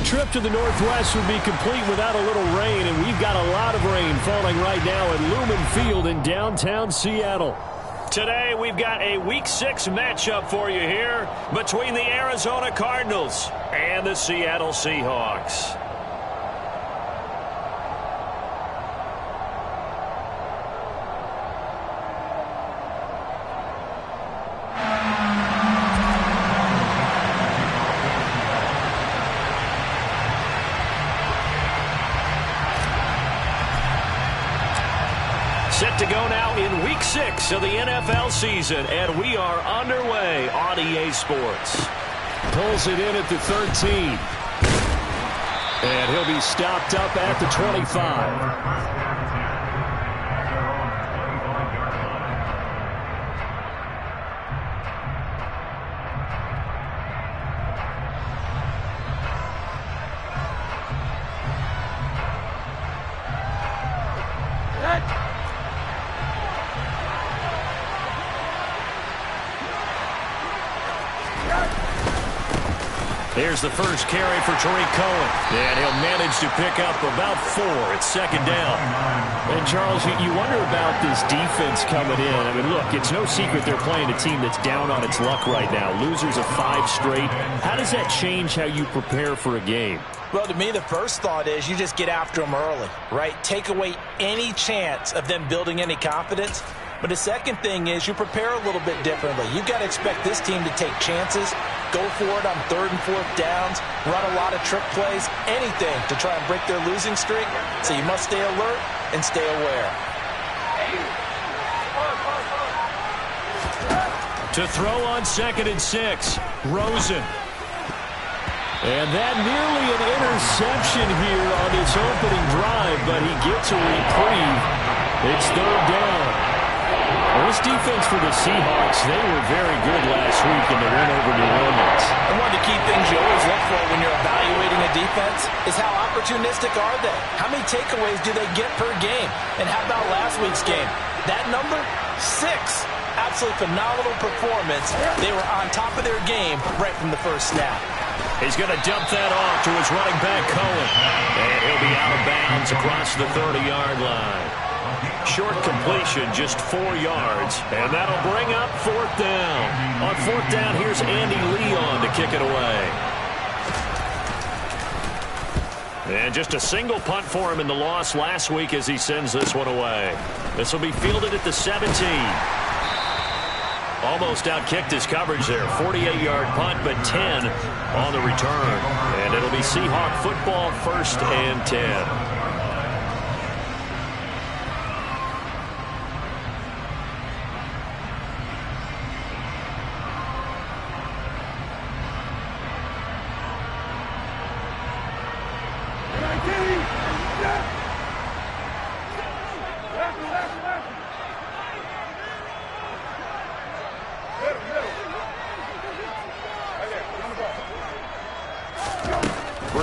Trip to the Northwest would be complete without a little rain, and we've got a lot of rain falling right now at Lumen Field in downtown Seattle. Today, we've got a Week 6 matchup for you here between the Arizona Cardinals and the Seattle Seahawks. Set to go now in Week 6 of the NFL season, and we are underway on EA Sports. Pulls it in at the 13. And he'll be stopped up at the 25. Here's the first carry for Tariq Cohen. And he'll manage to pick up about 4 at second down. And, Charles, you wonder about this defense coming in. I mean, look, it's no secret they're playing a team that's down on its luck right now. Losers of 5 straight. How does that change how you prepare for a game? Well, to me, the first thought is you just get after them early, right? Take away any chance of them building any confidence. But the second thing is you prepare a little bit differently. You've got to expect this team to take chances, go for it on 3rd and 4th downs, run a lot of trick plays, anything to try and break their losing streak. So you must stay alert and stay aware. To throw on 2nd and 6, Rosen. And that nearly an interception here on this opening drive, but he gets a reprieve. It's 3rd down. Well, this defense for the Seahawks, they were very good last week in the win over New Orleans. And one of the key things you always look for when you're evaluating a defense is how opportunistic are they? How many takeaways do they get per game? And how about last week's game? That number? 6. Absolutely phenomenal performance. They were on top of their game right from the first snap. He's going to dump that off to his running back, Cohen. And he'll be out of bounds across the 30-yard line. Short completion, just 4 yards, and that'll bring up 4th down. On 4th down, here's Andy Leon to kick it away. And just a single punt for him in the loss last week as he sends this one away. This will be fielded at the 17. Almost outkicked his coverage there. 48-yard punt, but 10 on the return. And it'll be Seahawk football, 1st and 10.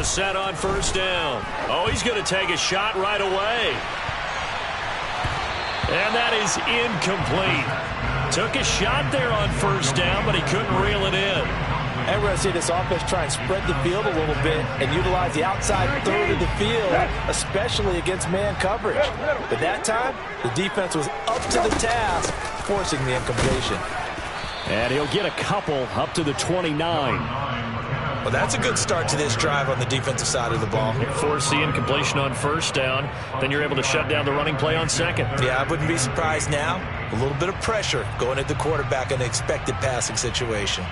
Set on 1st down. Oh, he's going to take a shot right away. And that is incomplete. Took a shot there on 1st down, but he couldn't reel it in. And we're going to see this offense try and spread the field a little bit and utilize the outside 3rd of the field, especially against man coverage. But that time, the defense was up to the task, forcing the incompletion. And he'll get a couple up to the 29. Well, that's a good start to this drive on the defensive side of the ball. Force the incompletion on 1st down, then you're able to shut down the running play on 2nd. Yeah, I wouldn't be surprised now. A little bit of pressure going at the quarterback in an expected passing situation.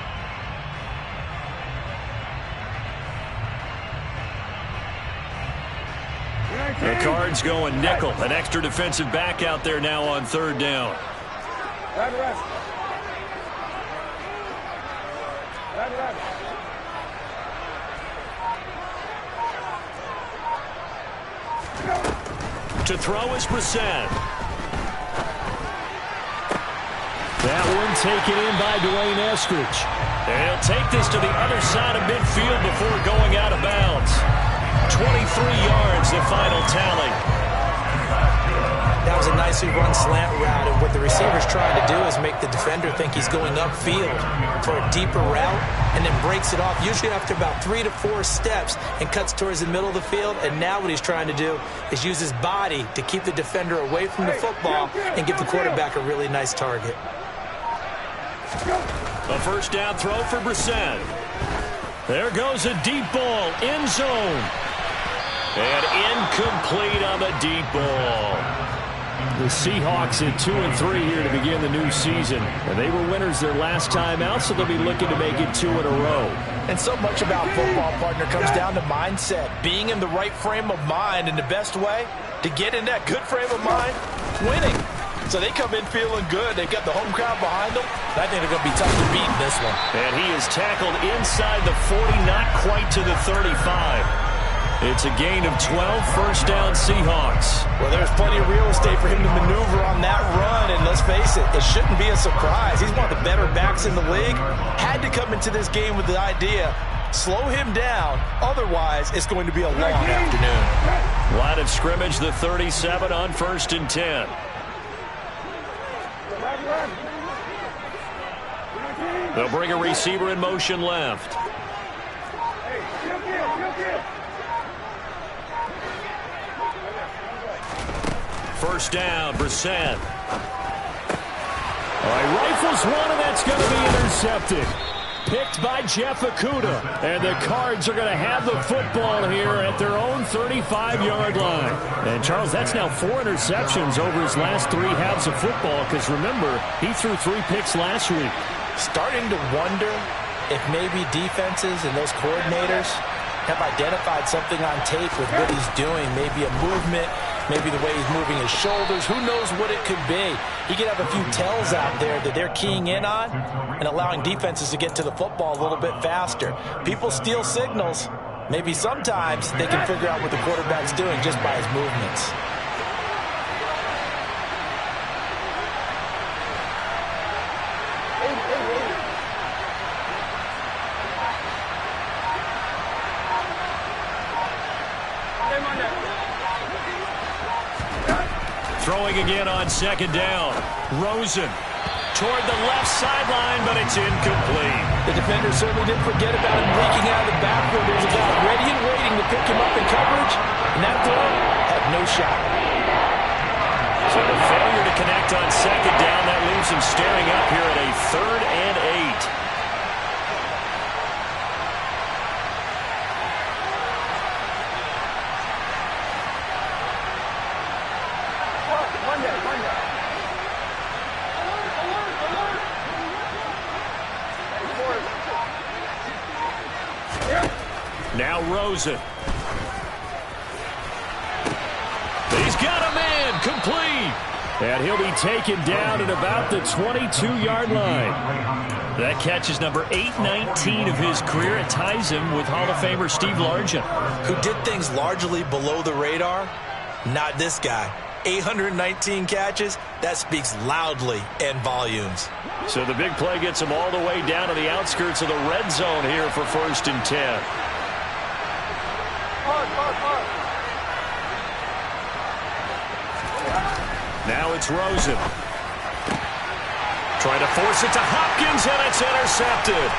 The Cards going nickel. An extra defensive back out there now on 3rd down. To throw is Brissett. That one taken in by Dwayne Eskridge. And he'll take this to the other side of midfield before going out of bounds. 23 yards, the final tally. That was a nicely run slant route, and what the receiver's trying to do is make the defender think he's going upfield for a deeper route, and then breaks it off, usually after about 3 to 4 steps, and cuts towards the middle of the field. And now what he's trying to do is use his body to keep the defender away from the football and give the quarterback a really nice target. A first down throw for Brissett. There goes a deep ball, end zone. And incomplete on the deep ball. The Seahawks at 2-3 here to begin the new season. And they were winners their last time out, so they'll be looking to make it 2 in a row. And so much about football, partner, comes down to mindset. Being in the right frame of mind, and the best way to get in that good frame of mind, winning. So they come in feeling good. They've got the home crowd behind them. I think they're going to be tough to beat in this one. And he is tackled inside the 40, not quite to the 35. It's a gain of 12, first down Seahawks. Well, there's plenty of real estate for him to maneuver on that run, and let's face it, it shouldn't be a surprise. He's one of the better backs in the league. Had to come into this game with the idea, slow him down, otherwise it's going to be a long afternoon. Line of scrimmage, the 37 on 1st and 10. They'll bring a receiver in motion left. First down, Brissett. All right, rifles one, and that's going to be intercepted. Picked by Jeff Okudah. And the Cards are going to have the football here at their own 35-yard line. And, Charles, that's now 4 interceptions over his last 3 halves of football, because, remember, he threw 3 picks last week. Starting to wonder if maybe defenses and those coordinators have identified something on tape with what he's doing, maybe a movement, maybe the way he's moving his shoulders. Who knows what it could be? He could have a few tells out there that they're keying in on and allowing defenses to get to the football a little bit faster. People steal signals. Maybe sometimes they can figure out what the quarterback's doing just by his movements. Throwing again on 2nd down. Rosen toward the left sideline, but it's incomplete. The defender certainly didn't forget about him leaking out of the backfield. There's a guy ready and waiting to pick him up in coverage, and that throw had no shot. So the failure to connect on 2nd down, that leaves him staring up here at a 3rd and 8. Now Rosen. He's got a man, complete. And he'll be taken down at about the 22-yard line. That catch is number 819 of his career. It ties him with Hall of Famer Steve Largent, who did things largely below the radar. Not this guy. 819 catches, that speaks loudly in volumes. So the big play gets him all the way down to the outskirts of the red zone here for 1st and 10. Now it's Rosen. Trying to force it to Hopkins, and it's intercepted.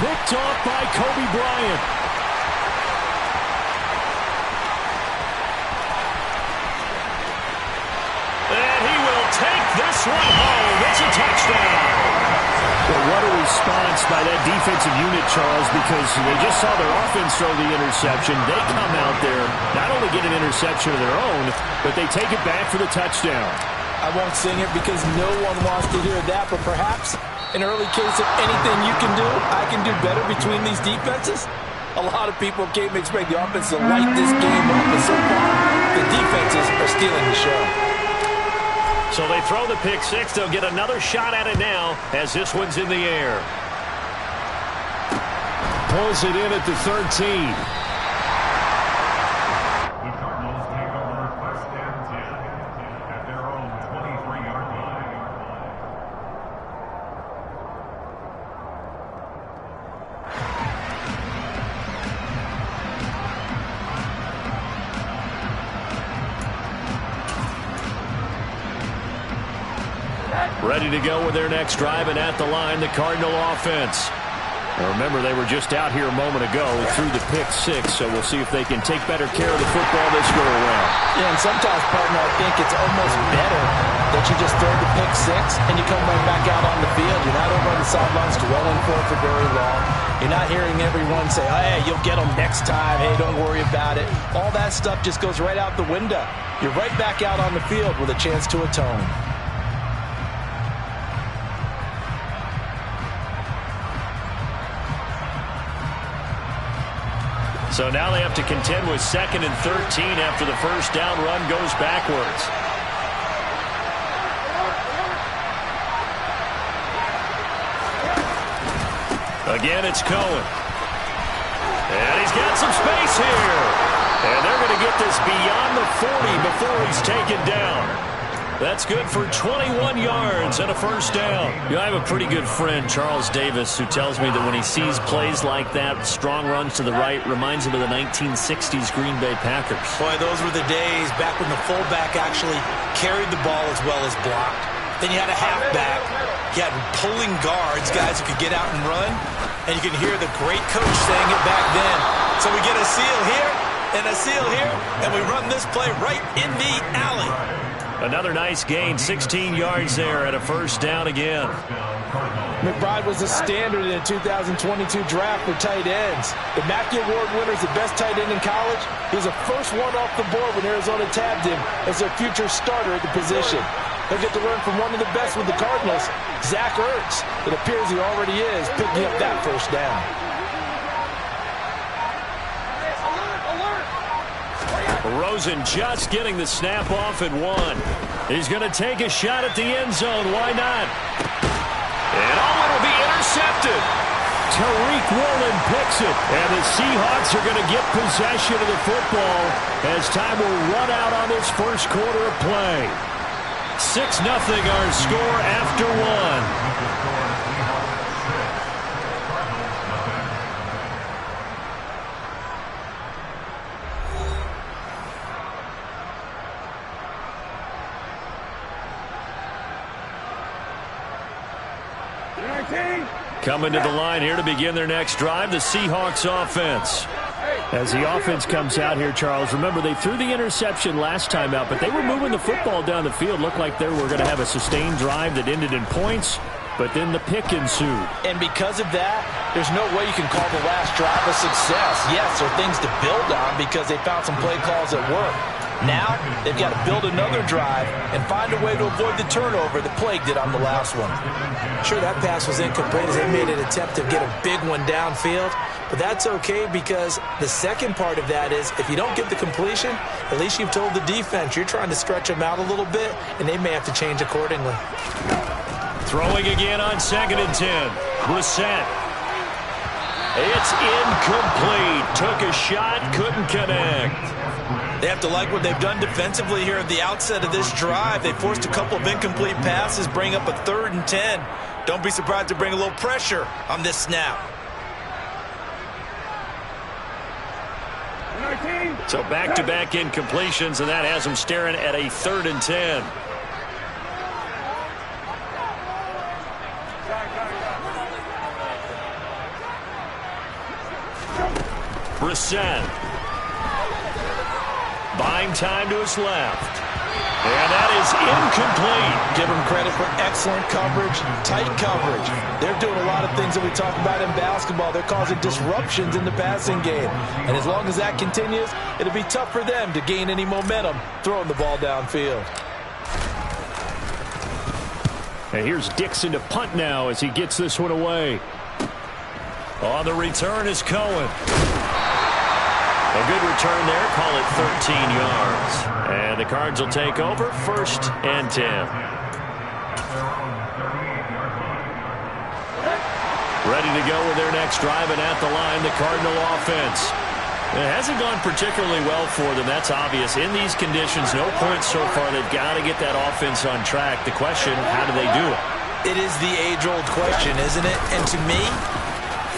Picked off by Kobe Bryant. And he will take this one home. It's a touchdown. Well, what a response by that defensive unit, Charles, because they just saw their offense throw the interception. They come out there, not only get an interception of their own, but they take it back for the touchdown. I won't sing it because no one wants to hear that, but perhaps an early case of anything you can do, I can do better between these defenses. A lot of people came to expect the offense to light this game up, but so far, the defenses are stealing the show. So they throw the pick six. They'll get another shot at it now as this one's in the air. Pulls it in at the 13. The Cardinals take over 1st and 10 at their own 23-yard line. Ready to go with their next drive, and at the line, the Cardinal offense. Now remember, they were just out here a moment ago through the pick six, so we'll see if they can take better care of the football this go around. Yeah, and sometimes, partner, I think it's almost better that you just throw the pick six and you come right back out on the field. You're not over on the sidelines dwelling for it for very long. You're not hearing everyone say, oh, hey, you'll get them next time. Hey, don't worry about it. All that stuff just goes right out the window. You're right back out on the field with a chance to atone. So now they have to contend with 2nd and 13 after the first down run goes backwards. Again, it's Cohen. And he's got some space here. And they're going to get this beyond the 40 before he's taken down. That's good for 21 yards and a first down. I have a pretty good friend, Charles Davis, who tells me that when he sees plays like that, strong runs to the right, reminds him of the 1960s Green Bay Packers. Boy, those were the days back when the fullback actually carried the ball as well as blocked. Then you had a halfback. You had pulling guards, guys who could get out and run. And you can hear the great coach saying it back then. So we get a seal here and a seal here, and we run this play right in the alley. Another nice gain, 16 yards there and a first down again. McBride was a standard in the 2022 draft for tight ends. The Mackey Award winner is the best tight end in college. He was the first one off the board when Arizona tabbed him as their future starter at the position. He'll get to learn from one of the best with the Cardinals, Zach Ertz. It appears he already is picking up that first down. Rosen just getting the snap off at 1. He's going to take a shot at the end zone. Why not? And it'll be intercepted. Tariq Woolen picks it. And the Seahawks are going to get possession of the football as time will run out on this first quarter of play. 6-0 our score after 1. Coming to the line here to begin their next drive, the Seahawks offense. As the offense comes out here, Charles, remember they threw the interception last time out, but they were moving the football down the field. Looked like they were going to have a sustained drive that ended in points, but then the pick ensued. And because of that, there's no way you can call the last drive a success. Yes, there are things to build on because they found some play calls that work. Now, they've got to build another drive and find a way to avoid the turnover that plagued it on the last one. Sure, that pass was incomplete as they made an attempt to get a big one downfield, but that's okay because the second part of that is if you don't get the completion, at least you've told the defense you're trying to stretch them out a little bit, and they may have to change accordingly. Throwing again on 2nd and 10. Brissett. It's incomplete. Took a shot, couldn't connect. They have to like what they've done defensively here at the outset of this drive. They forced a couple of incomplete passes, bring up a 3rd and 10. Don't be surprised to bring a little pressure on this snap. So back-to-back incompletions, and that has them staring at a 3rd and 10. Brissett. Buying time to his left. And that is incomplete. Give them credit for excellent coverage, tight coverage. They're doing a lot of things that we talk about in basketball. They're causing disruptions in the passing game. And as long as that continues, it'll be tough for them to gain any momentum throwing the ball downfield. And here's Dixon to punt now as he gets this one away. On the return is Cohen. A good return there. Call it 13 yards. And the Cards will take over 1st and 10. Ready to go with their next drive, and at the line, the Cardinal offense. It hasn't gone particularly well for them. That's obvious. In these conditions, no points so far. They've got to get that offense on track. The question, how do they do it? It is the age-old question, isn't it? And to me,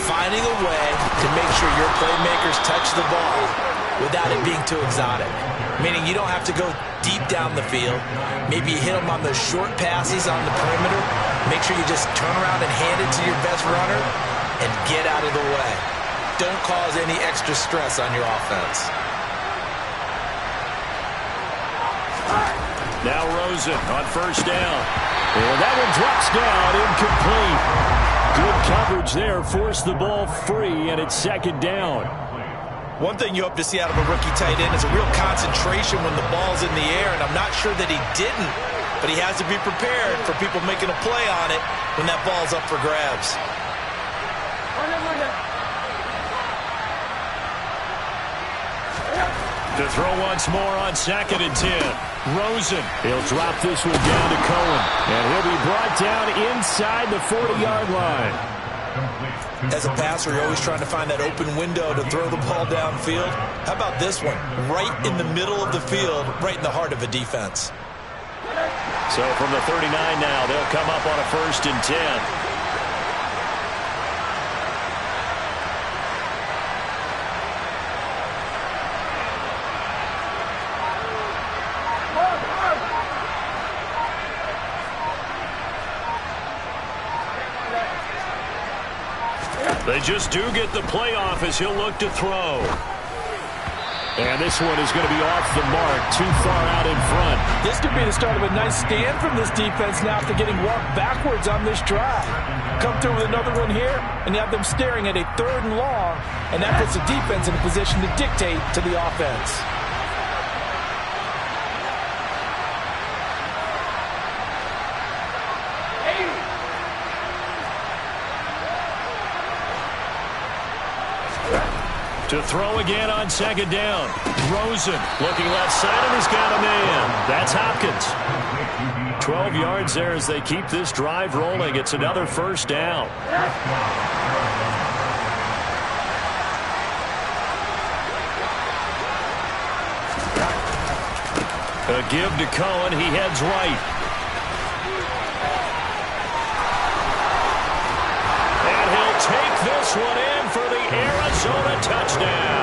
finding a way to make sure your playmakers touch the ball without it being too exotic. Meaning you don't have to go deep down the field. Maybe you hit them on those short passes on the perimeter. Make sure you just turn around and hand it to your best runner and get out of the way. Don't cause any extra stress on your offense. Now Rosen on first down. And that one drops down, incomplete. Good coverage there, forced the ball free, and it's second down. One thing you hope to see out of a rookie tight end is a real concentration when the ball's in the air, and I'm not sure that he didn't, but he has to be prepared for people making a play on it when that ball's up for grabs. To throw once more on 2nd and 10. Rosen, he'll drop this one down to Cohen, and he'll be brought down inside the 40-yard line. As a passer, you're always trying to find that open window to throw the ball downfield. How about this one? Right in the middle of the field, right in the heart of a defense. So from the 39 now, they'll come up on a 1st and 10. They just do get the playoff as he'll look to throw. And this one is going to be off the mark, too far out in front. This could be the start of a nice stand from this defense now after getting walked backwards on this drive. Come through with another one here, and you have them staring at a 3rd and long, and that puts the defense in a position to dictate to the offense. To throw again on 2nd down. Rosen looking left side, and he's got a man. That's Hopkins. 12 yards there as they keep this drive rolling. It's another 1st down. A give to Cohen. He heads right. And he'll take this one in for the Arizona touchdown.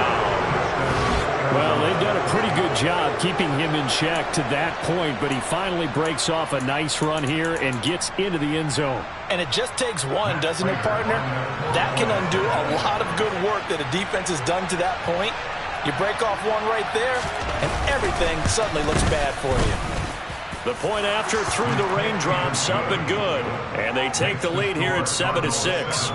Well, they've done a pretty good job keeping him in check to that point, but he finally breaks off a nice run here and gets into the end zone. And it just takes one, doesn't it, partner? That can undo a lot of good work that a defense has done to that point. You break off one right there, and everything suddenly looks bad for you. The point after through the raindrops, up and good. And they take the lead here at 7-6.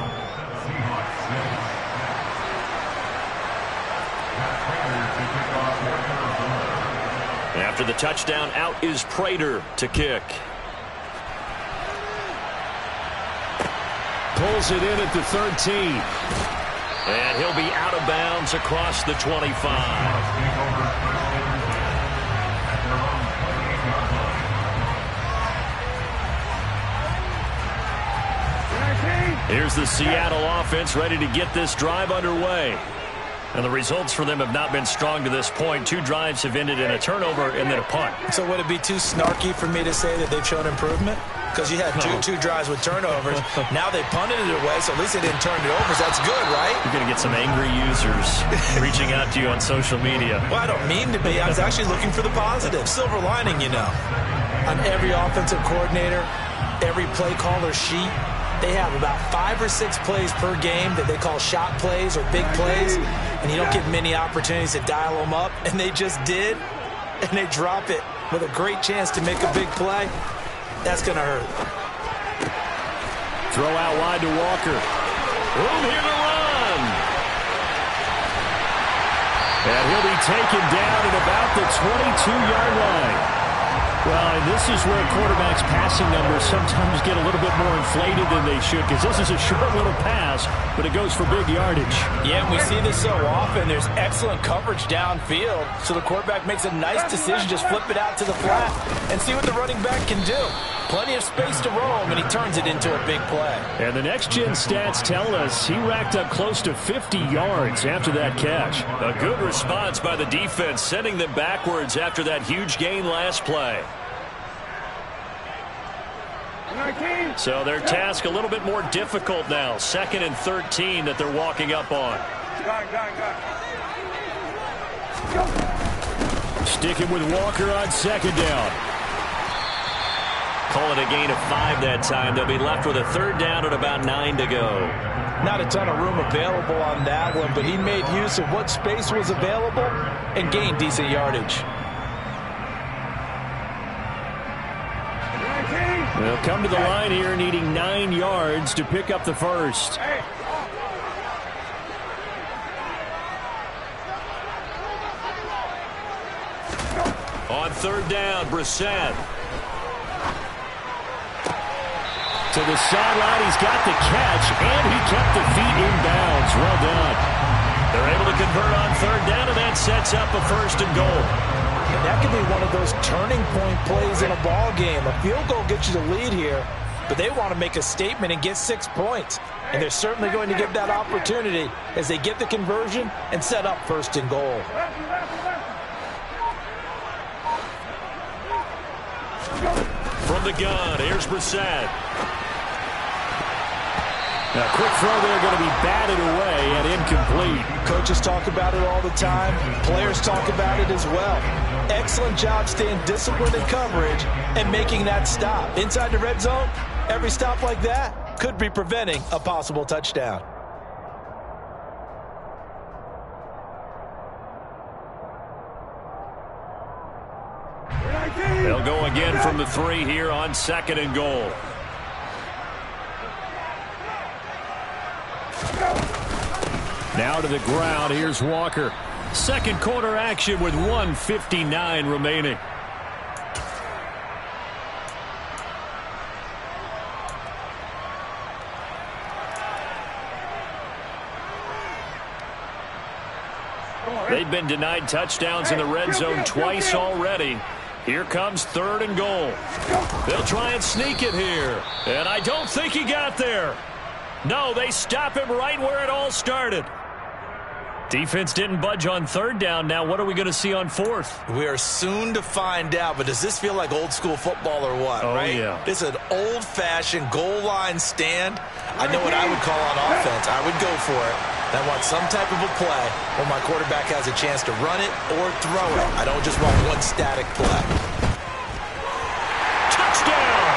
After the touchdown, out is Prater to kick. Pulls it in at the 13. And he'll be out of bounds across the 25. Here's the Seattle offense ready to get this drive underway. And the results for them have not been strong to this point. 2 drives have ended in a turnover and then a punt. So would it be too snarky for me to say that they've shown improvement? Because you had two drives with turnovers. Now they punted it away, so at least they didn't turn it over. So that's good, right? You're going to get some angry users reaching out to you on social media. Well, I don't mean to be. I was actually looking for the positive. Silver lining, you know. On every offensive coordinator, every play caller sheet, they have about 5 or 6 plays per game that they call shot plays or big plays, and you don't get many opportunities to dial them up, and they just did, and they drop it with a great chance to make a big play. That's going to hurt. Throw out wide to Walker. Room here to run. And he'll be taken down at about the 22-yard line. Well, and this is where quarterbacks' passing numbers sometimes get a little bit more inflated than they should, because this is a short little pass, but it goes for big yardage. Yeah, we see this so often. There's excellent coverage downfield, so the quarterback makes a nice decision, just flip it out to the flat and see what the running back can do. Plenty of space to roam, and he turns it into a big play. And the next-gen stats tell us he racked up close to 50 yards after that catch. A good response by the defense, sending them backwards after that huge gain last play. So their task a little bit more difficult now. 2nd and 13 that they're walking up on. Sticking with Walker on second down. Call it a gain of 5 that time. They'll be left with a third down and about 9 to go. Not a ton of room available on that one, but he made use of what space was available and gained decent yardage. They'll come to the line here needing 9 yards to pick up the first. On third down, Brissett. To the sideline, he's got the catch, and he kept the feet in bounds. Well done. They're able to convert on third down, and that sets up a first and goal. And that could be one of those turning point plays in a ball game. A field goal gets you the lead here, but they want to make a statement and get 6 points. And they're certainly going to give that opportunity as they get the conversion and set up first and goal. From the gun, here's Brissett. Now, quick throw there going to be batted away and incomplete. Coaches talk about it all the time. Players talk about it as well. Excellent job staying disciplined in coverage and making that stop. Inside the red zone, every stop like that could be preventing a possible touchdown. They'll go again from the 3 here on second and goal. Now to the ground. Here's Walker. Second quarter action with 1:59 remaining. They've been denied touchdowns in the red zone twice already. Here comes third and goal. They'll try and sneak it here. And I don't think he got there. No, they stop him right where it all started. Defense didn't budge on third down. Now what are we going to see on fourth? We are soon to find out, but does this feel like old school football or what, right? Yeah. This is an old-fashioned goal line stand. I know what I would call on offense. I would go for it. I want some type of a play where my quarterback has a chance to run it or throw it. I don't just want one static play. Touchdown!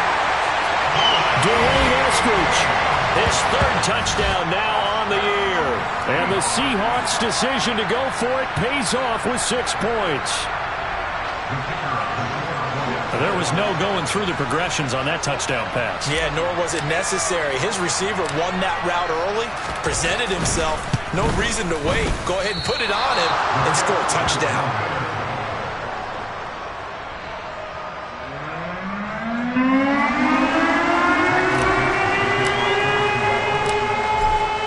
Dwayne Eskridge. His third touchdown now on the year. And the Seahawks' decision to go for it pays off with 6 points. There was no going through the progressions on that touchdown pass. Yeah, nor was it necessary. His receiver won that route early, presented himself. No reason to wait. Go ahead and put it on him and score a touchdown.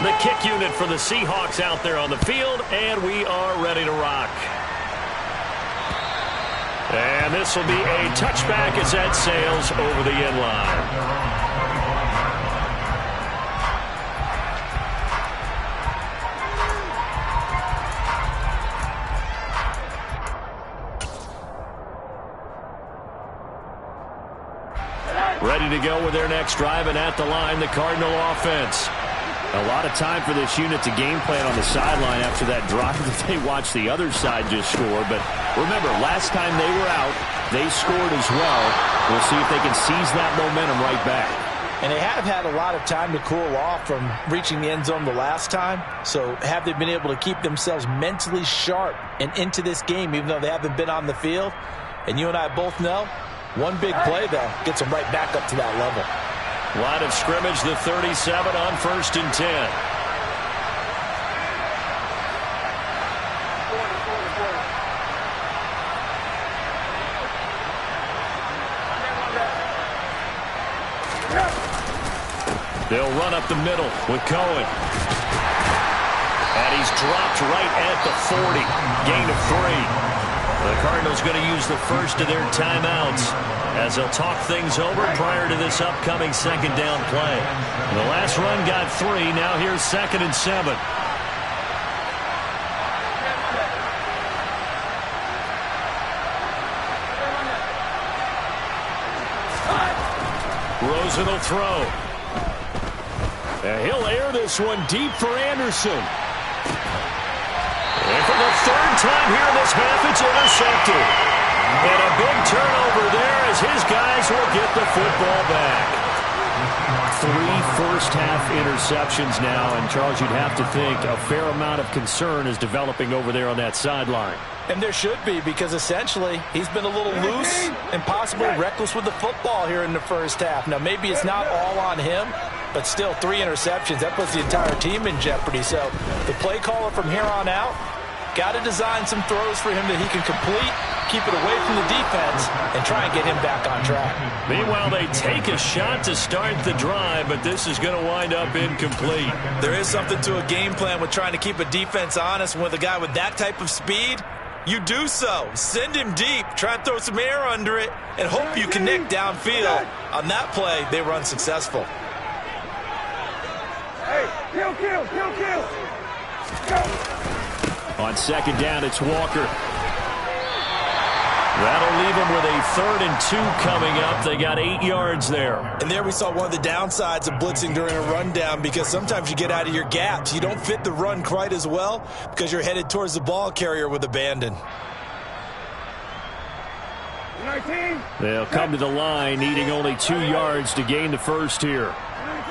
The kick unit for the Seahawks out there on the field, and we are ready to rock. And this will be a touchback as that sails over the end line. Ready to go with their next drive, and at the line, the Cardinal offense. A lot of time for this unit to game plan on the sideline after that drive that they watched the other side just score. But remember, last time they were out, they scored as well. We'll see if they can seize that momentum right back. And they have had a lot of time to cool off from reaching the end zone the last time. So have they been able to keep themselves mentally sharp and into this game, even though they haven't been on the field? And you and I both know, one big play, though, gets them right back up to that level. Line of scrimmage, the 37 on 1st and 10. They'll run up the middle with Cohen. And he's dropped right at the 40. Gain of 3. The Cardinals going to use the first of their timeouts as they'll talk things over prior to this upcoming second down play. The last run got 3. Now here's 2nd and 7. Rosen will throw. And he'll air this one deep for Anderson. And for the third time here in this half, it's intercepted. And a big turnover there as his guys will get the football back. 3 first-half interceptions now, and Charles, you'd have to think a fair amount of concern is developing over there on that sideline. And there should be, because essentially he's been a little loose and possibly reckless with the football here in the first half. Now, maybe it's not all on him, but still 3 interceptions. That puts the entire team in jeopardy. So the play caller from here on out got to design some throws for him that he can complete, keep it away from the defense, and try and get him back on track. Meanwhile, they take a shot to start the drive, but this is going to wind up incomplete. There is something to a game plan with trying to keep a defense honest. With a guy with that type of speed, you do so. Send him deep, try and throw some air under it, and hope you connect downfield. On that play, they were unsuccessful. Hey, kill. Go. On second down, it's Walker. That'll leave them with a 3rd and 2 coming up. They got 8 yards there. And there we saw one of the downsides of blitzing during a rundown, because sometimes you get out of your gaps. You don't fit the run quite as well because you're headed towards the ball carrier with abandon. 19. They'll come to the line, needing only 2 yards to gain the first here.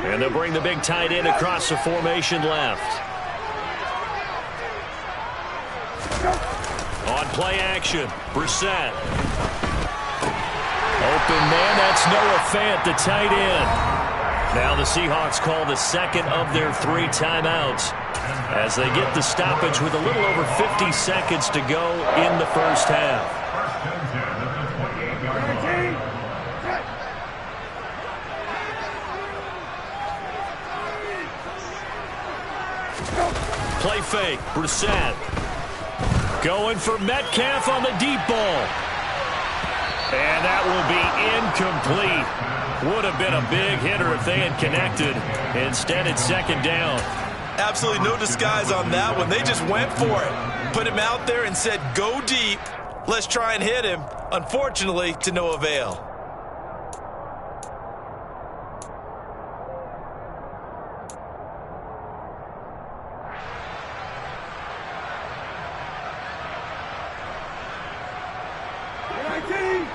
And they'll bring the big tight end across the formation left. On play action, Brissett. Open man, that's Noah Fant, the tight end. Now the Seahawks call the second of their 3 timeouts as they get the stoppage with a little over 50 seconds to go in the first half. Play fake, Brissett. Going for Metcalf on the deep ball. And that will be incomplete. Would have been a big hitter if they had connected. Instead, it's second down. Absolutely no disguise on that one. They just went for it. Put him out there and said, go deep. Let's try and hit him. Unfortunately, to no avail.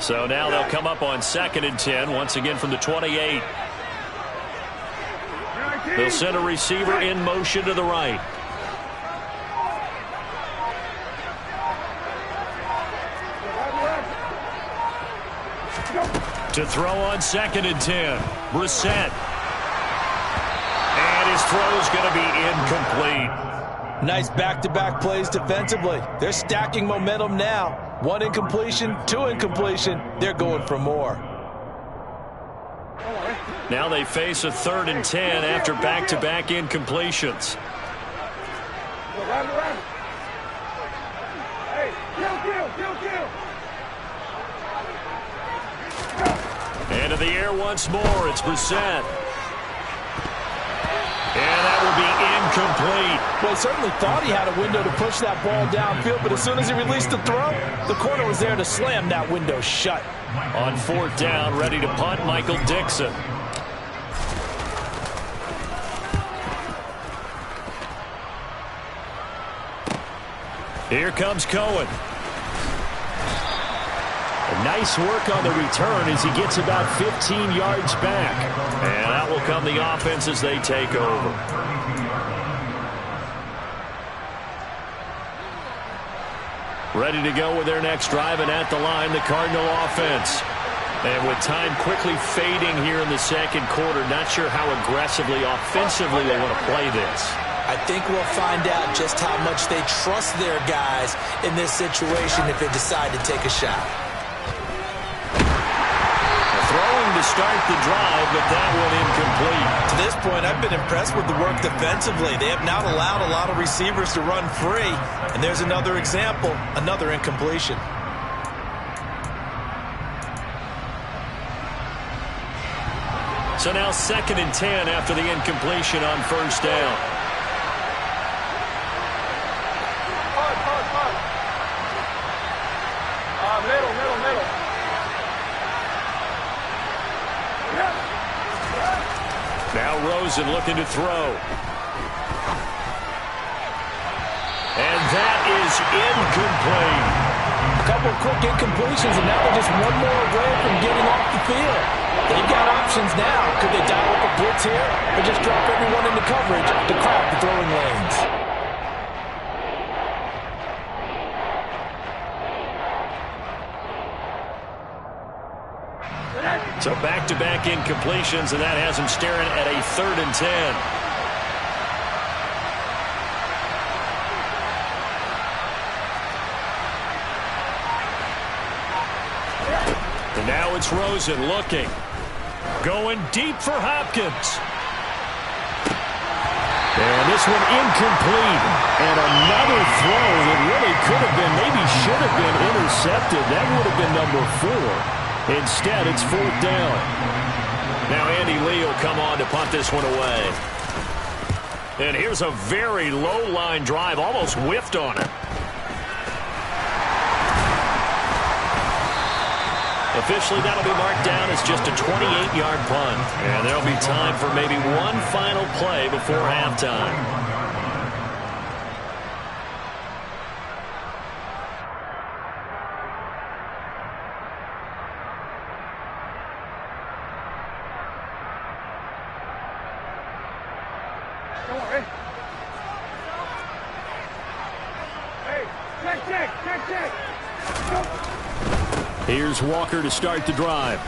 So now they'll come up on 2nd and 10, once again from the 28. They'll send a receiver in motion to the right. To throw on 2nd and 10, Brissett. And his throw's going to be incomplete. Nice back-to-back plays defensively. They're stacking momentum now. 1 incompletion, 2 incompletion. They're going for more. Now they face a 3rd and 10 after back-to-back incompletions. Hey, kill. Into the air once more. It's Brissett. And that will be incomplete. Well, he certainly thought he had a window to push that ball downfield, but as soon as he released the throw, the corner was there to slam that window shut. On 4th down, ready to punt, Michael Dixon. Here comes Cohen. Nice work on the return as he gets about 15 yards back. And that will come the offense as they take over. Ready to go with their next drive, and at the line, the Cardinal offense. And with time quickly fading here in the second quarter, not sure how aggressively, offensively they want to play this. I think we'll find out just how much they trust their guys in this situation if they decide to take a shot. Throwing to start the drive, but that one incomplete. To this point, I've been impressed with the work defensively. They have not allowed a lot of receivers to run free. And there's another example, another incompletion. So now 2nd and 10 after the incompletion on 1st down. Middle. Now Rosen looking to throw. And that is incomplete. A couple of quick incompletions, and now they're just one more away from getting off the field. They've got options now. Could they dial up a blitz here or just drop everyone into coverage to crack the throwing lanes? So back-to-back incompletions, and that has him staring at a 3rd and 10. And now it's Rosen looking. Going deep for Hopkins. And this one incomplete. And another throw that really could have been, maybe should have been intercepted. That would have been number 4. Instead, it's 4th down. Now Andy Lee will come on to punt this one away. And here's a very low line drive, almost whiffed on it. Officially, that'll be marked down as just a 28-yard punt. And there'll be time for maybe one final play before halftime. Don't worry. Hey, check. Here's Walker to start the drive.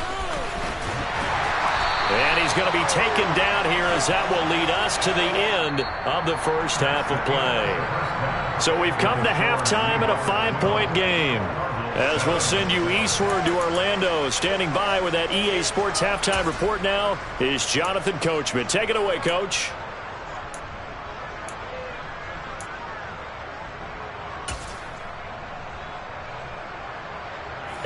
And he's going to be taken down here as that will lead us to the end of the first half of play. So we've come to halftime in a 5-point game. As we'll send you eastward to Orlando. Standing by with that EA Sports halftime report now is Jonathan Coachman. Take it away, Coach.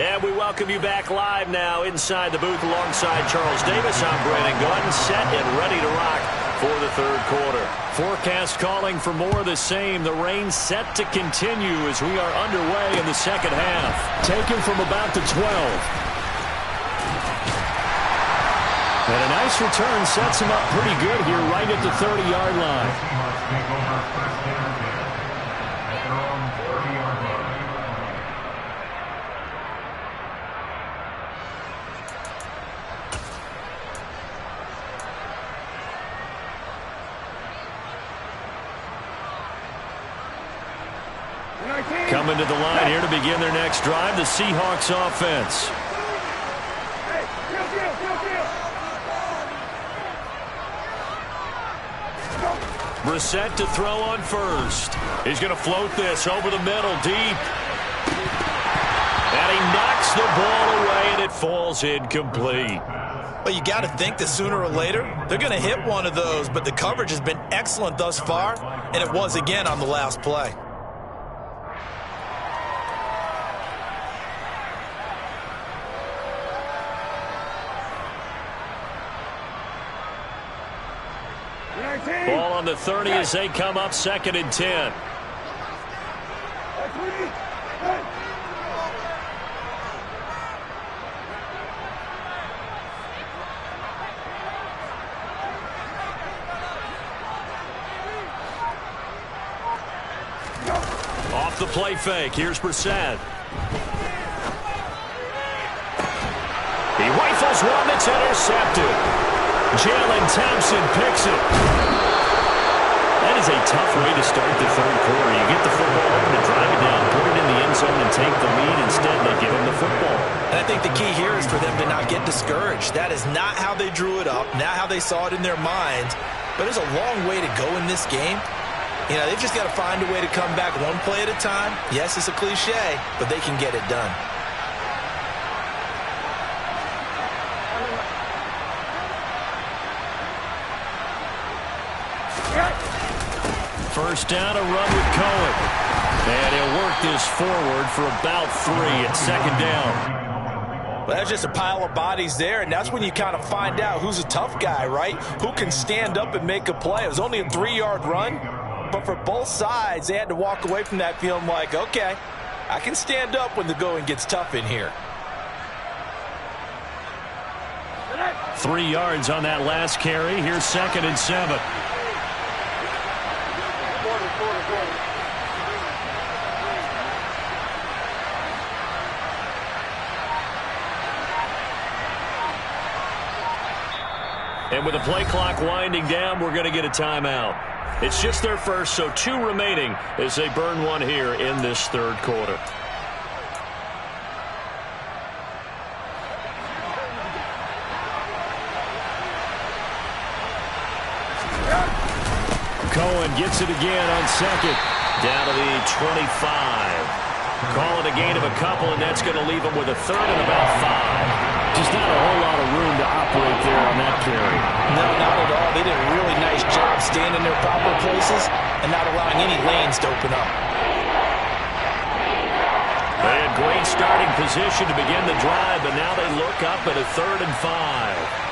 And we welcome you back live now inside the booth alongside Charles Davis. I'm Brandon Gunn, set and ready to rock for the 3rd quarter. Forecast calling for more of the same. The rain set to continue as we are underway in the 2nd half. Taken from about the 12. And a nice return sets him up pretty good here right at the 30-yard line. Coming to the line here to begin their next drive, the Seahawks offense. Brissett to throw on first. He's going to float this over the middle, deep. And he knocks the ball away, and it falls incomplete. Well, you got to think that sooner or later, they're going to hit one of those, but the coverage has been excellent thus far, and it was again on the last play. Ball on the 30 as they come up 2nd and 10. Off the play fake. Here's Brissett. He rifles one that's intercepted. Jalen Thompson picks it. That is a tough way to start the 3rd quarter. You get the football open and drive it down, put it in the end zone and take the lead. Instead, they give him the football. And I think the key here is for them to not get discouraged. That is not how they drew it up, not how they saw it in their minds. But there's a long way to go in this game. You know, they've just got to find a way to come back one play at a time. Yes, it's a cliche, but they can get it done. First down, a run with Cohen. And he'll work this forward for about 3 at 2nd down. Well, that's just a pile of bodies there, and that's when you kind of find out who's a tough guy, right? Who can stand up and make a play. It was only a 3-yard run, but for both sides, they had to walk away from that feeling like, okay, I can stand up when the going gets tough in here. 3 yards on that last carry. Here's 2nd and 7. And with the play clock winding down, we're going to get a timeout. It's just their first, so 2 remaining as they burn one here in this third quarter. Cohen gets it again on second. Down to the 25. Call it a gain of a couple, and that's going to leave them with a third and about 5. Just not a whole lot of room to operate there on that carry. No, not at all. They did a really nice job staying in their proper places and not allowing any lanes to open up. They had great starting position to begin the drive, but now they look up at a 3rd and 5.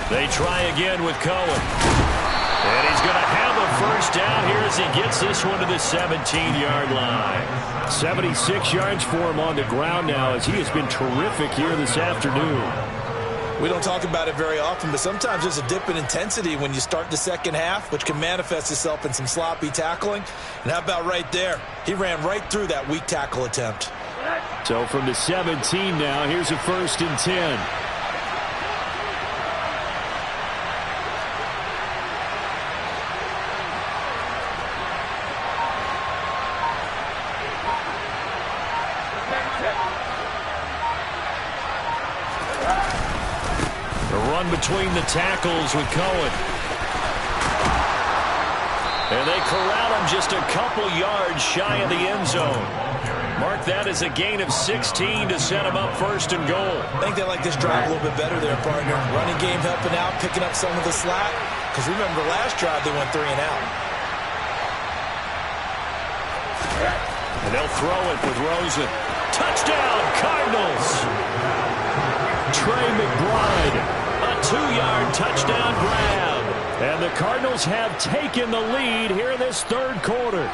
They try again with Cohen. And he's going to have a first down here as he gets this one to the 17-yard line. 76 yards for him on the ground now as he has been terrific here this afternoon. We don't talk about it very often, but sometimes there's a dip in intensity when you start the second half, which can manifest itself in some sloppy tackling. And how about right there? He ran right through that weak tackle attempt. So from the 17 now, here's a 1st and 10. Between the tackles with Cohen. And they corral him just a couple yards shy of the end zone. Mark that as a gain of 16 to set him up 1st and goal. I think they like this drive a little bit better there, partner. Running game helping out, picking up some of the slack. Because remember, last drive they went 3 and out. And they'll throw it with Rosen. Touchdown, Cardinals! Trey McBride. A 2-yard touchdown grab. And the Cardinals have taken the lead here in this third quarter.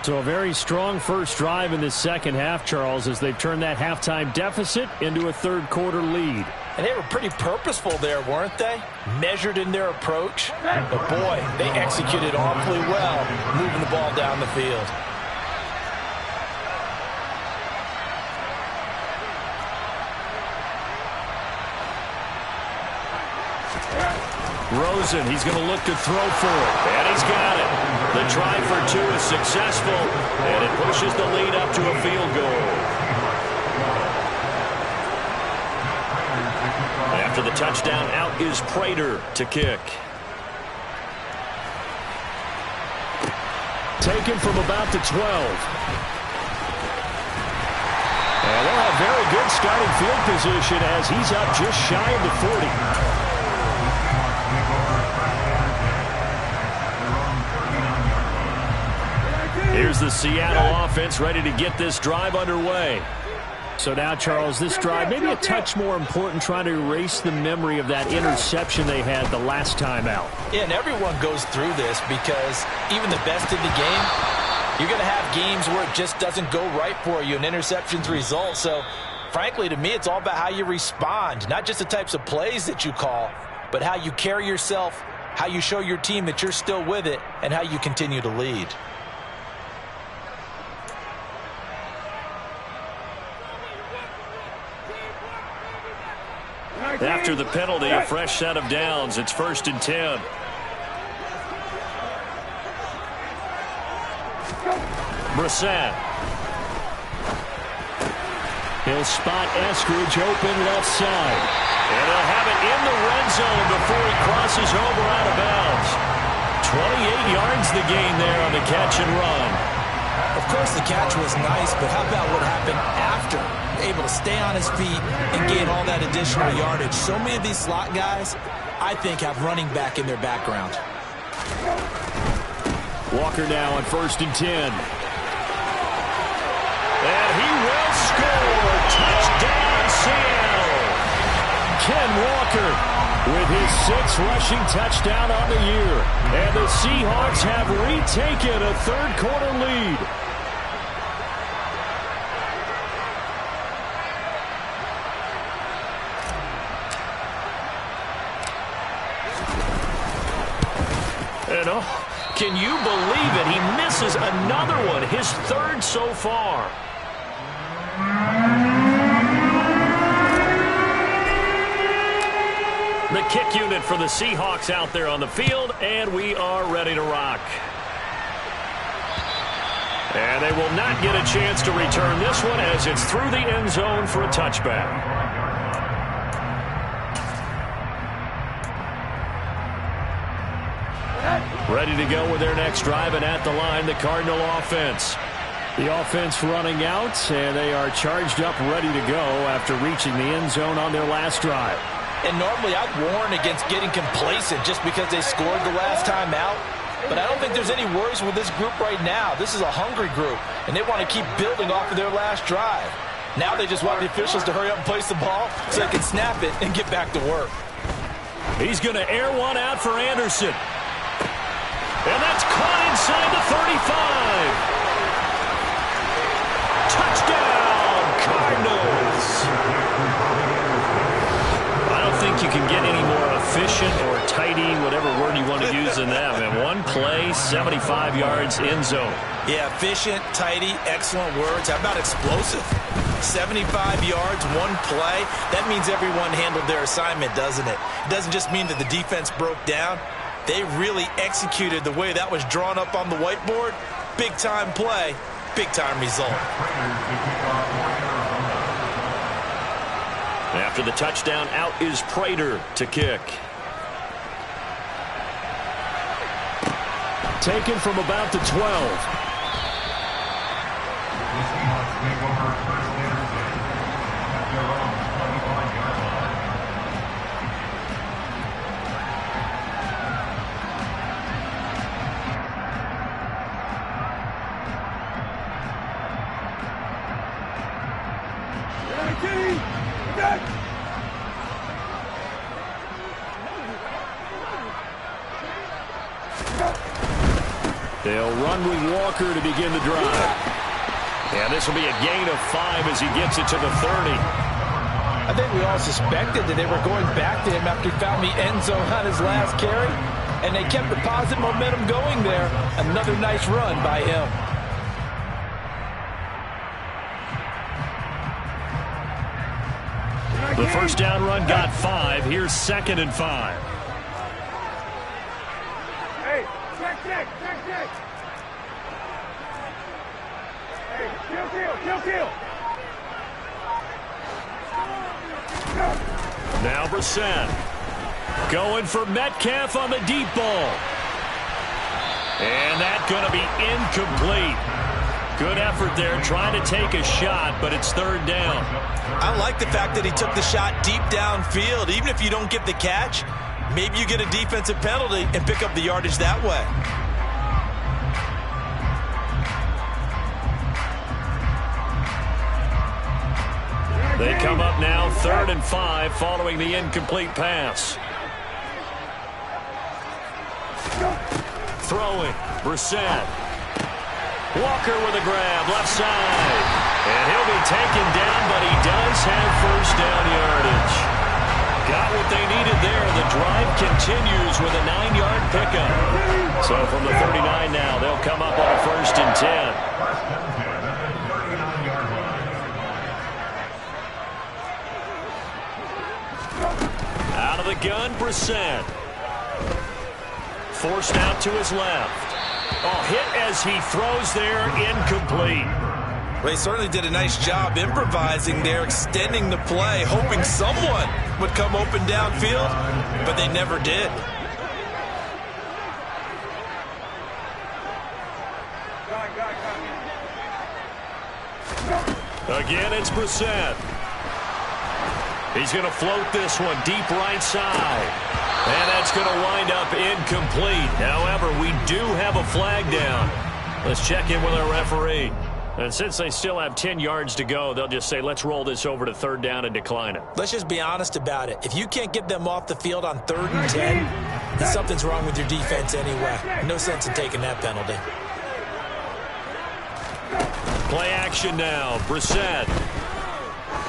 So a very strong first drive in this second half, Charles, as they've turned that halftime deficit into a third quarter lead. And they were pretty purposeful there, weren't they? Measured in their approach. But boy, they executed awfully well, moving the ball down the field. Rosen, he's going to look to throw for it. And he's got it. The try for 2 is successful. And it pushes the lead up to a field goal. After the touchdown, out is Prater to kick. Taken from about the 12. And they'll have very good starting field position as he's up just shy of the 40. Here's the Seattle offense ready to get this drive underway. So now, Charles, this drive maybe a touch more important, trying to erase the memory of that interception they had the last time out. Yeah, and everyone goes through this because even the best in the game, you're going to have games where it just doesn't go right for you, and interceptions result. So, frankly, to me, it's all about how you respond, not just the types of plays that you call, but how you carry yourself, how you show your team that you're still with it, and how you continue to lead. After the penalty, a fresh set of downs. It's 1st and 10. Brissett. He'll spot Eskridge open left side. And he'll have it in the red zone before he crosses over out of bounds. 28 yards the gain there on the catch and run. Of course, the catch was nice, but how about what happened after? Able to stay on his feet and gain all that additional yardage. So many of these slot guys, I think, have running back in their background. Walker now on 1st and 10. And he will score. Touchdown, Seattle. Ken Walker with his 6th rushing touchdown on the year. And the Seahawks have retaken a third quarter lead. And Can you believe it? He misses another one, his third so far. The kick unit for the Seahawks out there on the field, and we are ready to rock. And they will not get a chance to return this one as it's through the end zone for a touchback. Ready to go with their next drive, and at the line, the Cardinal offense. The offense running out, and they are charged up, ready to go after reaching the end zone on their last drive. And normally I'd warn against getting complacent just because they scored the last time out. But I don't think there's any worries with this group right now. This is a hungry group, and they want to keep building off of their last drive. Now they just want the officials to hurry up and place the ball so they can snap it and get back to work. He's going to air one out for Anderson. And that's caught inside the 35. Touchdown, Cardinals. I don't think you can get any more efficient or tidy, whatever word you want to use than that. And one play, 75 yards, end zone. Yeah, efficient, tidy, excellent words. How about explosive? 75 yards, one play. That means everyone handled their assignment, doesn't it? It doesn't just mean that the defense broke down. They really executed the way that was drawn up on the whiteboard. Big-time play, big-time result. After the touchdown, out is Prater to kick. Taken from about the 12. They'll run with Walker to begin the drive. And this will be a gain of 5 as he gets it to the 30. I think we all suspected that they were going back to him after he found the end zone on his last carry. And they kept the positive momentum going there. Another nice run by him. The first down run got 5. Here's 2nd and 5. Hey, check. Hey, kill. Now Brissett. Going for Metcalf on the deep ball. And that's going to be incomplete. Good effort there, trying to take a shot, but it's 3rd down. I like the fact that he took the shot deep downfield. Even if you don't get the catch, maybe you get a defensive penalty and pick up the yardage that way. They come up now 3rd and 5 following the incomplete pass. Throwing, Brissett. Walker with a grab, left side. And he'll be taken down, but he does have first down yardage. Got what they needed there. The drive continues with a 9-yard pickup. So from the 39 now, they'll come up on a 1st and 10. Out of the gun, Brissett. Forced out to his left. Oh, hit as he throws there, incomplete. Well, he certainly did a nice job improvising there, extending the play, hoping someone would come open downfield, but they never did. Again, it's Brissett. He's going to float this one deep right side. And that's going to wind up incomplete. However, we do have a flag down. Let's check in with our referee. And since they still have 10 yards to go, they'll just say, let's roll this over to 3rd down and decline it. Let's just be honest about it. If you can't get them off the field on 3rd and 10, then something's wrong with your defense anyway. No sense in taking that penalty. Play action now. Brissett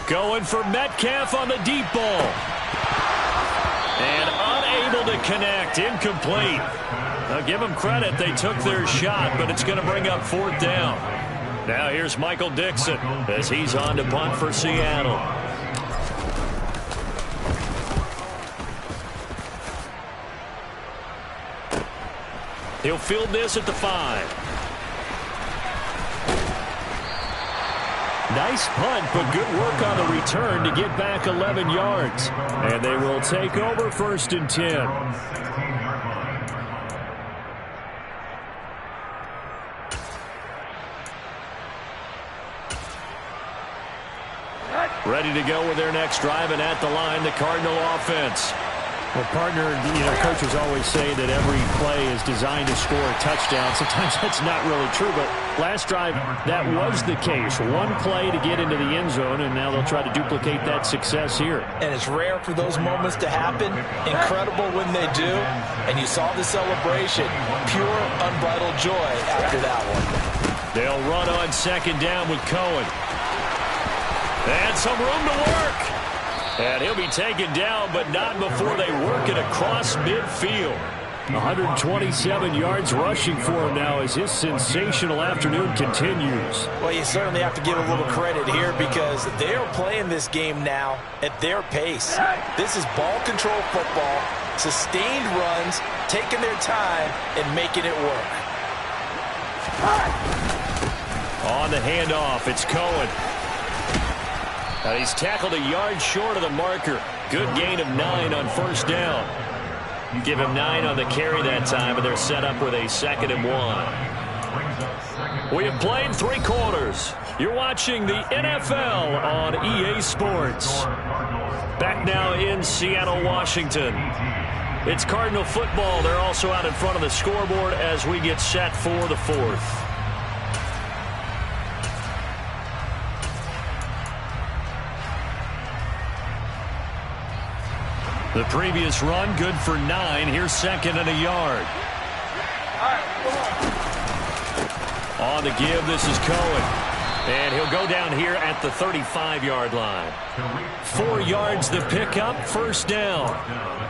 going for Metcalf on the deep ball. And unable to connect. Incomplete. Now give them credit. They took their shot, but it's going to bring up 4th down. Now here's Michael Dixon as he's on to punt for Seattle. He'll field this at the 5. Nice punt, but good work on the return to get back 11 yards. And they will take over 1st and 10. Ready to go with their next drive, and at the line, the Cardinal offense. Well, partner, coaches always say that every play is designed to score a touchdown. Sometimes that's not really true, but last drive, that was the case. One play to get into the end zone, and now they'll try to duplicate that success here. And it's rare for those moments to happen. Incredible when they do. And you saw the celebration. Pure, unbridled joy after that one. They'll run on 2nd down with Cohen. And some room to work. And he'll be taken down, but not before they work it across midfield. 127 yards rushing for him now as his sensational afternoon continues. Well, you certainly have to give a little credit here because they're playing this game now at their pace. This is ball control football, sustained runs, taking their time and making it work. On the handoff, it's Cohen. He's tackled a yard short of the marker. Good gain of 9 on 1st down. Give him 9 on the carry that time, and they're set up with a 2nd and 1. We have played 3 quarters. You're watching the NFL on EA Sports. Back now in Seattle, Washington. It's Cardinal football. They're also out in front of the scoreboard as we get set for the 4th. The previous run, good for 9. Here's 2nd and a yard. On the give, this is Cohen. And he'll go down here at the 35-yard line. 4 yards the pickup, 1st down.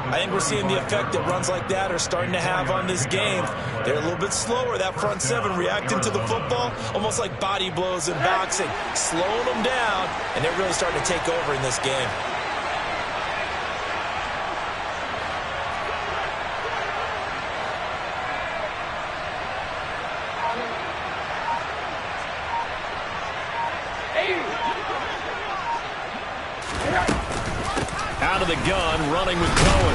I think we're seeing the effect that runs like that are starting to have on this game. They're a little bit slower, that front 7 reacting to the football, almost like body blows in boxing, slowing them down, and they're really starting to take over in this game. Out of the gun, running with Cohen.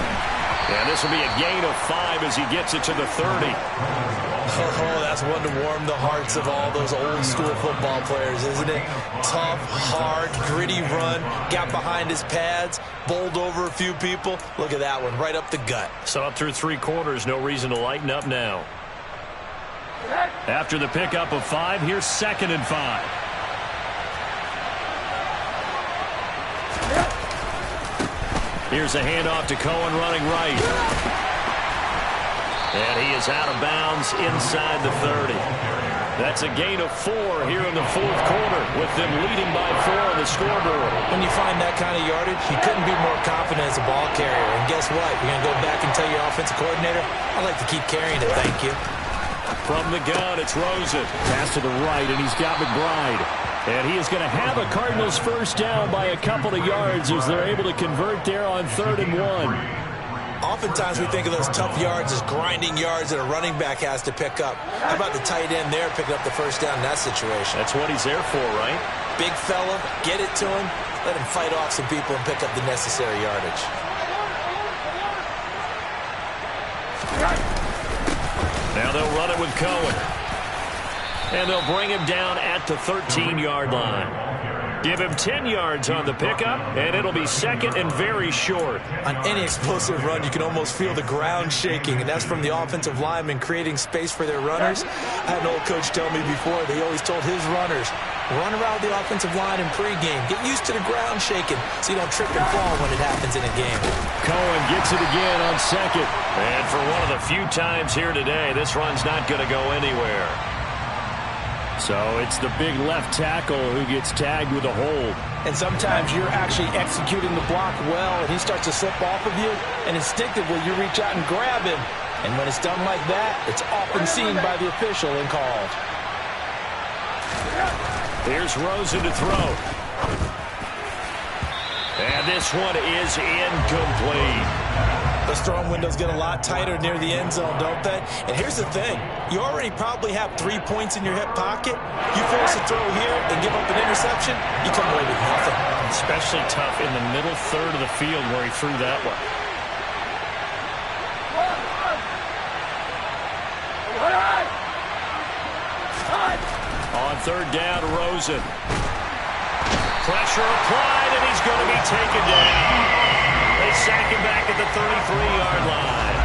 And this will be a gain of 5 as he gets it to the 30. Oh, that's one to warm the hearts of all those old school football players, isn't it? Tough, hard, gritty run, got behind his pads, bowled over a few people. Look at that one, right up the gut. So up through 3 quarters, no reason to lighten up now. After the pickup of 5, here's 2nd and 5. Here's a handoff to Cohen running right. And he is out of bounds inside the 30. That's a gain of 4 here in the 4th quarter with them leading by 4 on the scoreboard. When you find that kind of yardage, you couldn't be more confident as a ball carrier. And guess what? You're going to go back and tell your offensive coordinator, I'd like to keep carrying it, thank you. From the gun, it's Rosen. Pass to the right, and he's got McBride. And he is going to have a Cardinals 1st down by a couple of yards as they're able to convert there on 3rd and 1. Oftentimes we think of those tough yards as grinding yards that a running back has to pick up. How about the tight end there picking up the 1st down in that situation? That's what he's there for, right? Big fella, get it to him, let him fight off some people and pick up the necessary yardage. Now they'll run it with Cohen. And they'll bring him down at the 13-yard line. Give him 10 yards on the pickup, and it'll be 2nd and very short. On any explosive run, you can almost feel the ground shaking, and that's from the offensive linemen creating space for their runners. I had an old coach tell me before, they always told his runners, run around the offensive line in pregame. Get used to the ground shaking so you don't trip and fall when it happens in a game. Cohen gets it again on 2nd. And for one of the few times here today, this run's not going to go anywhere. So it's the big left tackle who gets tagged with a hold. And sometimes you're actually executing the block well, and he starts to slip off of you, and instinctively you reach out and grab him. And when it's done like that, it's often seen by the official and called. Here's Rosen to throw. And this one is incomplete. Those throwing windows get a lot tighter near the end zone, don't they? And here's the thing. You already probably have 3 points in your hip pocket. You force a throw here and give up an interception, you come away with nothing. Especially tough in the middle third of the field where he threw that one. On third down, Rosen. Pressure applied, and he's going to be taken down. They sack him back at the 33-yard line.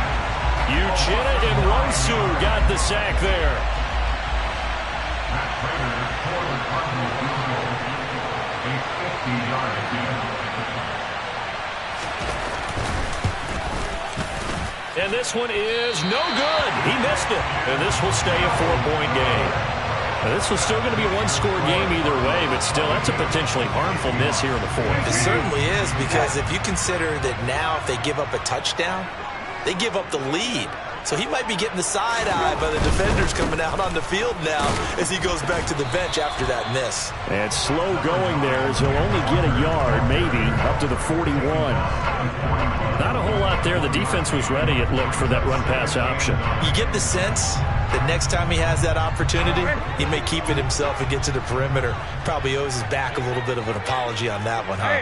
Uchenna and Rosu got the sack there. Matt Prater for the Cardinals field goal, a 50-yard field. And this one is no good. He missed it. And this will stay a 4-point game. Now, this was still going to be a one-score game either way, but still, that's a potentially harmful miss here in the fourth. It certainly is, because if you consider that now if they give up a touchdown, they give up the lead. So he might be getting the side-eye by the defenders coming out on the field now as he goes back to the bench after that miss. And slow going there as he'll only get a yard, maybe, up to the 41. Not a whole lot there. The defense was ready, it looked, for that run-pass option. You get the sense that next time he has that opportunity, he may keep it himself and get to the perimeter. Probably owes his back a little bit of an apology on that one, huh?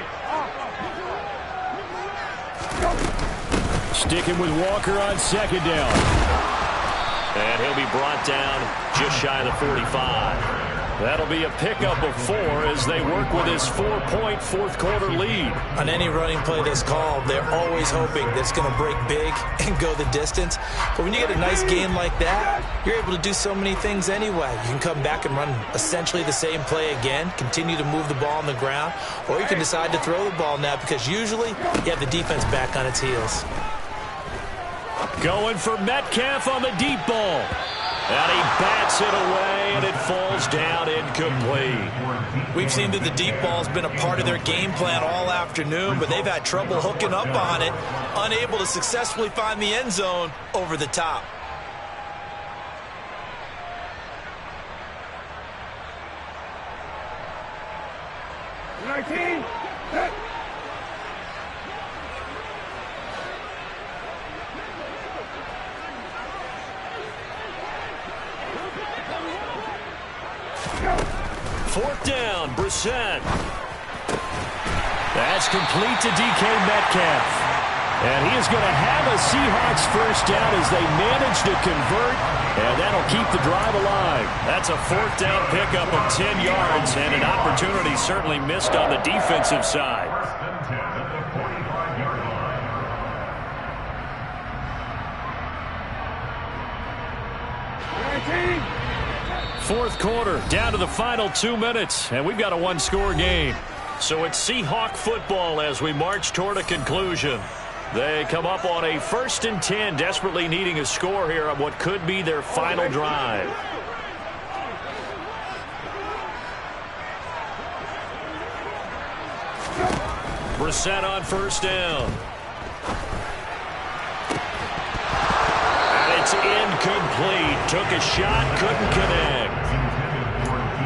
Sticking with Walker on second down. And he'll be brought down just shy of the 45. That'll be a pickup of 4 as they work with his 4-point fourth-quarter lead. On any running play that's called, they're always hoping that it's going to break big and go the distance. But when you get a nice gain like that, you're able to do so many things anyway. You can come back and run essentially the same play again, continue to move the ball on the ground, or you can decide to throw the ball now because usually you have the defense back on its heels. Going for Metcalf on the deep ball. And he bats it away, and it falls down incomplete. We've seen that the deep ball's been a part of their game plan all afternoon, but they've had trouble hooking up on it, unable to successfully find the end zone over the top. Fourth down, Brissett. That's complete to DK Metcalf. And he is going to have a Seahawks first down as they manage to convert, and that'll keep the drive alive. That's a fourth down pickup of 10 yards, and an opportunity certainly missed on the defensive side. First and 10 at the 45-yard line. Fourth quarter, down to the final 2 minutes, and we've got a one-score game. So it's Seahawk football as we march toward a conclusion. They come up on a 1st and 10, desperately needing a score here on what could be their final drive. Brissett on first down. And it's incomplete. Took a shot, couldn't connect.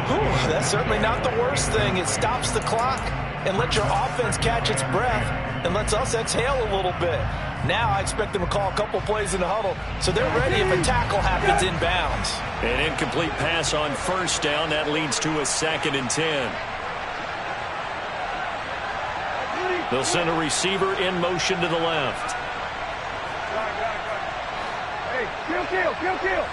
Whew, that's certainly not the worst thing. It stops the clock and lets your offense catch its breath and lets us exhale a little bit. Now I expect them to call a couple plays in the huddle, so they're ready if a tackle happens inbounds. An incomplete pass on first down. That leads to a 2nd and 10. They'll send a receiver in motion to the left. Hey, kill.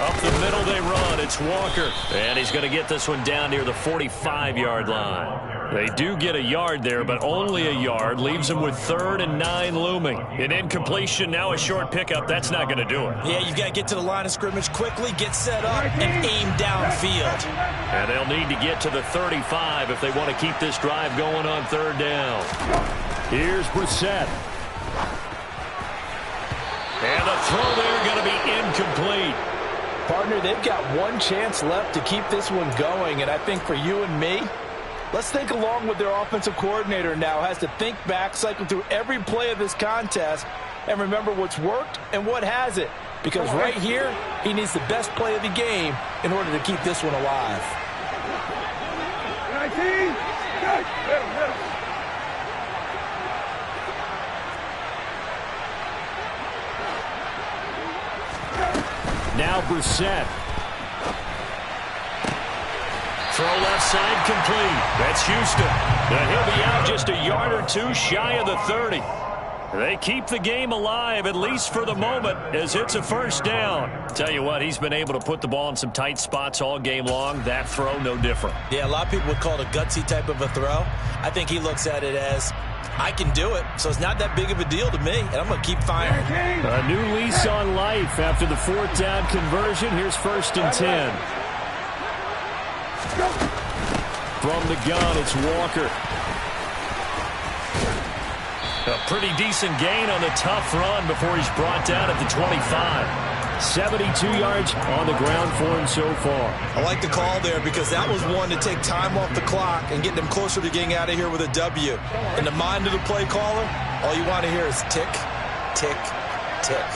Up the middle they run. It's Walker. And he's going to get this one down near the 45-yard line. They do get a yard there, but only a yard. Leaves them with 3rd and 9 looming. An incompletion, now a short pickup. That's not going to do it. Yeah, you've got to get to the line of scrimmage quickly, get set up, and aim downfield. And they'll need to get to the 35 if they want to keep this drive going on 3rd down. Here's Brissett. And the throw there going to be incomplete. Partner, they've got one chance left to keep this one going, and I think for you and me, Let's think along with their offensive coordinator now. Has to think back, cycle through every play of this contest, and remember what's worked and what hasn't. Because right here, he needs the best play of the game in order to keep this one alive. 19. Now Brissett. Throw left side complete. That's Houston. And he'll be out just a yard or two shy of the 30. They keep the game alive, at least for the moment, as it's a first down. Tell you what, he's been able to put the ball in some tight spots all game long. That throw, no different. Yeah, a lot of people would call it a gutsy type of a throw. I think he looks at it as, I can do it, so it's not that big of a deal to me, and I'm going to keep firing. A new lease on life after the fourth down conversion. Here's 1st and 10. From the gun, it's Walker. A pretty decent gain on the tough run before he's brought down at the 25. 72 yards on the ground for him so far. I like the call there because that was one to take time off the clock and get them closer to getting out of here with a W. In the mind of the play caller, all you want to hear is tick, tick, tick.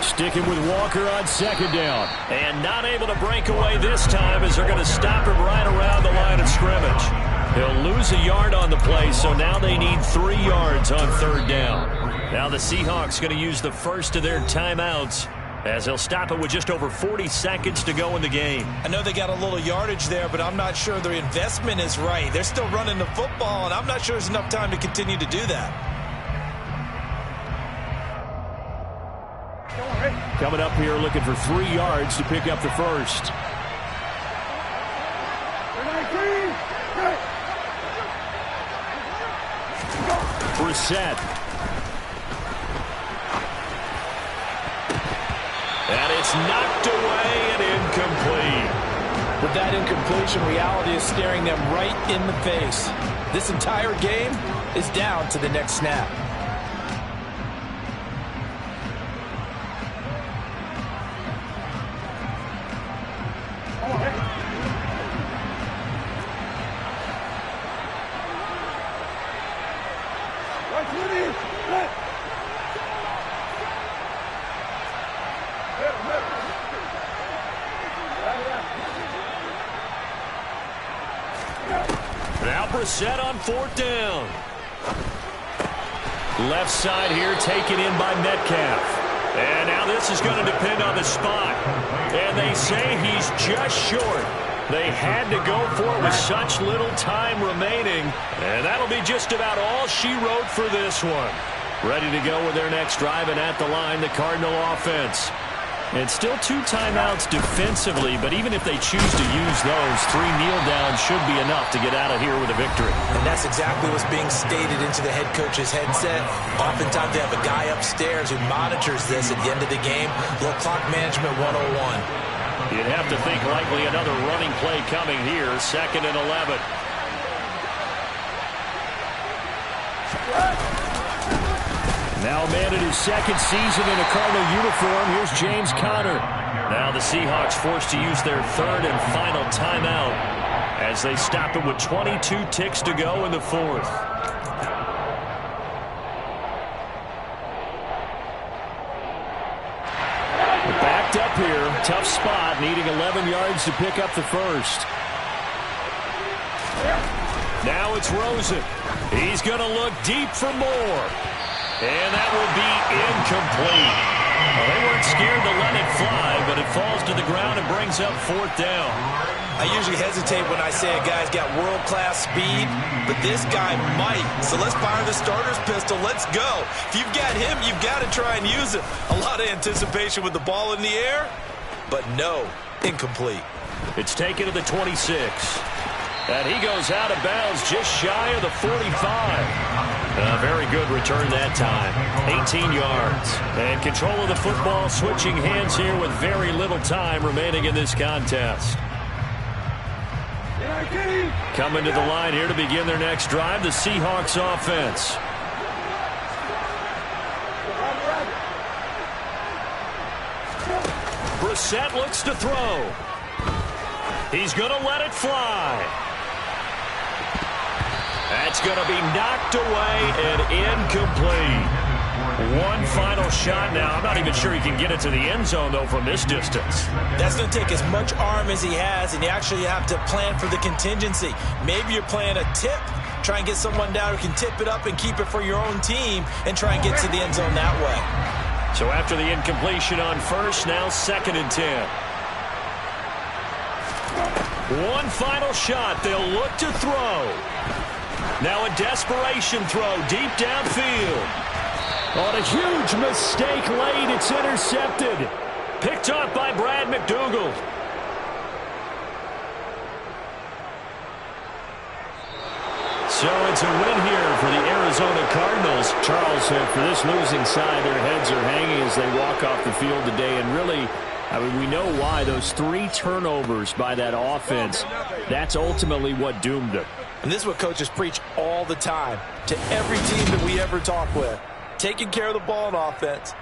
Sticking with Walker on 2nd down. And not able to break away this time as they're going to stop him right around the line of scrimmage. He'll lose a yard on the play, so now they need 3 yards on 3rd down. Now the Seahawks going to use the first of their timeouts as they'll stop it with just over 40 seconds to go in the game. I know they got a little yardage there, but I'm not sure their investment is right. They're still running the football, and I'm not sure there's enough time to continue to do that. Coming up here looking for 3 yards to pick up the first. Brissett. And it's knocked away and incomplete. With that incompletion, reality is staring them right in the face. This entire game is down to the next snap. Now Brissett on 4th down. Left side here taken in by Metcalf. And now this is going to depend on the spot. And they say he's just short. They had to go for it with such little time remaining. And that'll be just about all she wrote for this one. Ready to go with their next drive, and at the line, the Cardinal offense. And still 2 timeouts defensively, but even if they choose to use those, 3 kneel downs should be enough to get out of here with a victory. And that's exactly what's being stated into the head coach's headset. Oftentimes they have a guy upstairs who monitors this at the end of the game. Little clock management 101. You'd have to think likely another running play coming here, 2nd and 11. Now a man in his 2nd season in a Cardinal uniform. Here's James Conner. Now the Seahawks forced to use their 3rd and final timeout as they stop it with 22 ticks to go in the 4th. Backed up here. Tough spot, needing 11 yards to pick up the first. Now it's Rosen. He's going to look deep for more. And that will be incomplete. Well, they weren't scared to let it fly, but it falls to the ground and brings up 4th down. I usually hesitate when I say a guy's got world-class speed, but this guy might. So let's fire the starter's pistol. Let's go. If you've got him, you've got to try and use it. A lot of anticipation with the ball in the air, but no, incomplete. It's taken to the 26. And he goes out of bounds just shy of the 45. A very good return that time. 18 yards. And control of the football switching hands here with very little time remaining in this contest. Coming to the line here to begin their next drive, the Seahawks offense. Brissett looks to throw. He's going to let it fly. That's going to be knocked away and incomplete. One final shot now. I'm not even sure he can get it to the end zone, though, from this distance. That's going to take as much arm as he has, and you actually have to plan for the contingency. Maybe you're playing a tip. Try and get someone down who can tip it up and keep it for your own team and try and get to the end zone that way. So after the incompletion on first, now 2nd and 10. One final shot. They'll look to throw. Now a desperation throw deep downfield. On a huge mistake late, it's intercepted. Picked up by Brad McDougald. So it's a win here for the Arizona Cardinals. Charles said for this losing side, their heads are hanging as they walk off the field today. And really, I mean, we know why. Those 3 turnovers by that offense, that's ultimately what doomed them. And this is what coaches preach all the time to every team that we ever talk with. Taking care of the ball on offense,